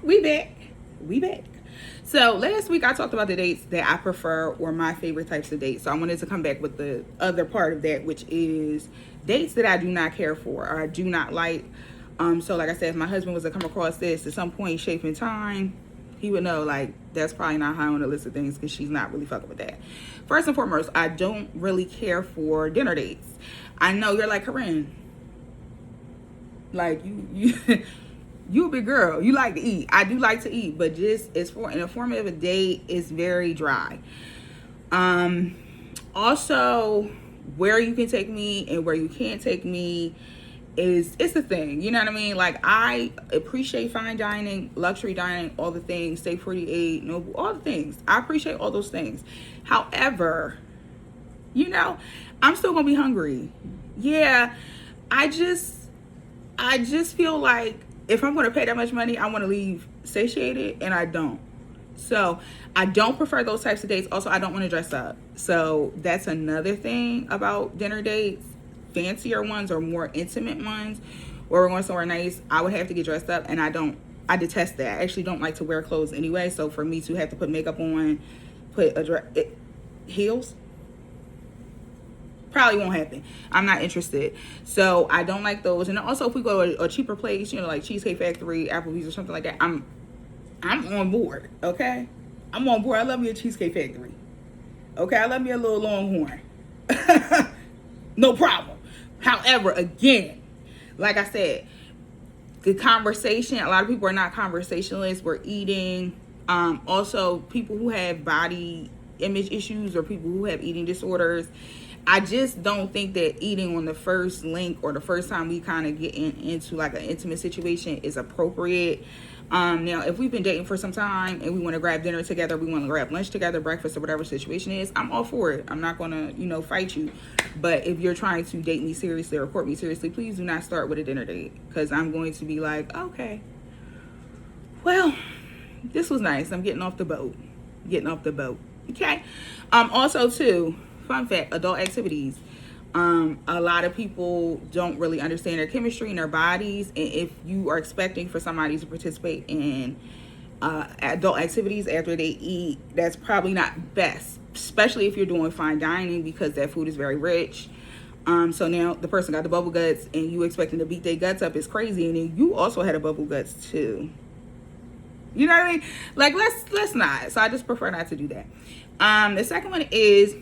We back. We back. So last week I talked about the dates that I prefer or my favorite types of dates. So I wanted to come back with the other part of that, which is dates that I do not care for or I do not like. So like I said, if my husband was to come across this at some point, shape in time, he would know like that's probably not high on the list of things because she's not really fucking with that. First and foremost, I don't really care for dinner dates. I know you're like, Corinne, like you you a big girl, you like to eat. I do like to eat, but just it's for in the form of a date is very dry. Also, where you can take me and where you can't take me is it's a thing, you know what I mean? Like I appreciate fine dining, luxury dining, all the things, Stay 48, no, all the things. I appreciate all those things. However, you know, I'm still gonna be hungry. Yeah, I just feel like if I'm going to pay that much money, I want to leave satiated, and I don't. So I don't prefer those types of dates. Also, I don't want to dress up. So that's another thing about dinner dates. Fancier ones or more intimate ones where we're going somewhere nice, I would have to get dressed up, and I detest that. I actually don't like to wear clothes anyway. So for me to have to put makeup on, put a dress, heels, probably won't happen. I'm not interested. So I don't like those. And also if we go to a cheaper place, you know, like Cheesecake Factory, Applebee's or something like that, I'm on board. Okay, I'm on board. I love me a Cheesecake Factory. Okay, I love me a little Longhorn. No problem. However, again, like I said, the conversation, a lot of people are not conversationalists. We're eating. Also people who have body image issues or people who have eating disorders, I just don't think that eating on the first link or the first time we kind of get into like an intimate situation is appropriate. Now, if we've been dating for some time and we want to grab dinner together, we want to grab lunch together, breakfast, or whatever situation is, I'm all for it. I'm not going to, fight you. But if you're trying to date me seriously or court me seriously, please do not start with a dinner date because I'm going to be like, okay, well, this was nice. I'm getting off the boat. Okay. Also, too, fun fact, adult activities. A lot of people don't really understand their chemistry and their bodies, and if you are expecting for somebody to participate in adult activities after they eat, that's probably not best, especially if you're doing fine dining because that food is very rich. So now the person got the bubble guts and you expecting to beat their guts up is crazy, and then you also had a bubble guts too. You know what I mean? Like let's not. So I just prefer not to do that. The second one is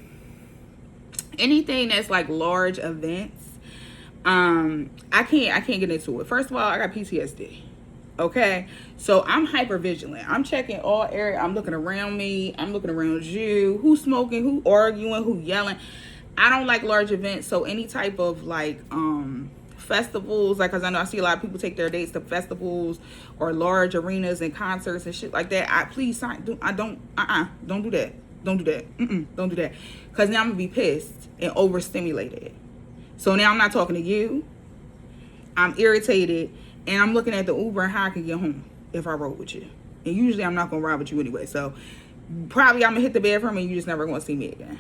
anything that's like large events. I can't get into it. First of all, I got PTSD. Okay, so I'm hyper vigilant. I'm checking all area. I'm looking around me. I'm looking around you. Who's smoking? Who arguing? Who yelling? I don't like large events. So any type of like festivals, like, because I know I see a lot of people take their dates to festivals or large arenas and concerts and shit like that. Don't do that. Don't do that. Because now I'm going to be pissed and overstimulated. So now I'm not talking to you. I'm irritated. And I'm looking at the Uber and how I can get home if I roll with you. And usually I'm not going to ride with you anyway. So probably I'm going to hit the bathroom and you just never going to see me again.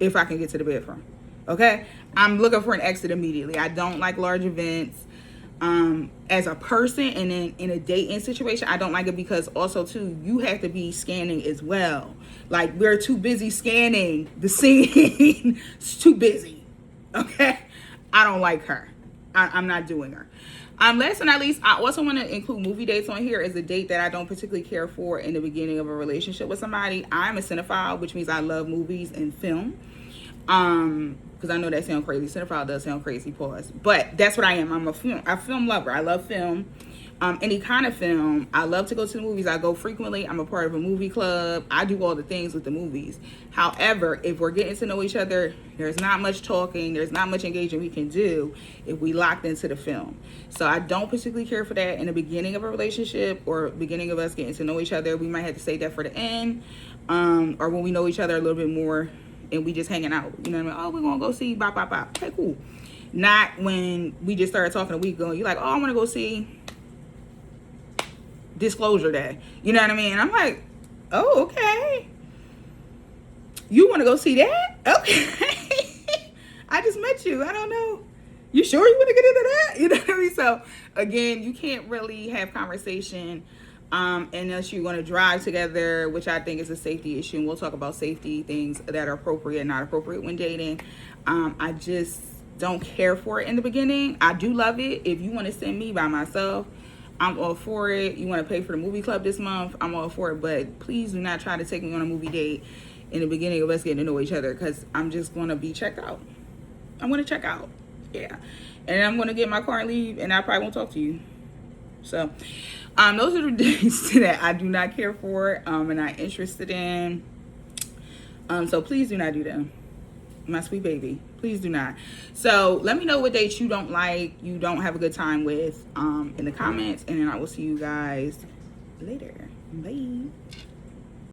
If I can get to the bathroom. Okay? I'm looking for an exit immediately. I don't like large events. As a person and then in a dating situation, I don't like it because also too, you have to be scanning as well. Like we're too busy scanning the scene. It's too busy. Okay. I don't like her. I'm not doing her. Last but not least, I also want to include movie dates on here as a date that I don't particularly care for in the beginning of a relationship with somebody. I'm a cinephile, which means I love movies and film. Because I know that sounds crazy. Cinephile does sound crazy, pause. But that's what I am. I'm a film lover. I love film. Any kind of film. I love to go to the movies. I go frequently. I'm a part of a movie club. I do all the things with the movies. However, if we're getting to know each other, there's not much talking. There's not much engagement we can do if we locked into the film. So I don't particularly care for that in the beginning of a relationship or beginning of us getting to know each other. We might have to save that for the end. Or when we know each other a little bit more and we just hanging out. You know what I mean? Oh, we're going to go see bop, bop, bop. Okay, cool. Not when we just started talking a week ago. You're like, oh, I want to go see Disclosure Day. You know what I mean? I'm like, oh, okay. You want to go see that? Okay. I just met you. I don't know. You sure you want to get into that? You know what I mean? So, again, you can't really have conversation Unless you're going to drive together, which I think is a safety issue. And we'll talk about safety things that are appropriate and not appropriate when dating. I just don't care for it in the beginning. I do love it. If you want to send me by myself, I'm all for it. You want to pay for the movie club this month, I'm all for it. But please do not try to take me on a movie date in the beginning of us getting to know each other, because I'm just going to be checked out. I'm going to check out. Yeah. And I'm going to get in my car and leave, and I probably won't talk to you. So, those are the dates that I do not care for, and not interested in. So please do not do them. My sweet baby, please do not. So let me know what dates you don't like, you don't have a good time with, in the comments, and then I will see you guys later. Bye.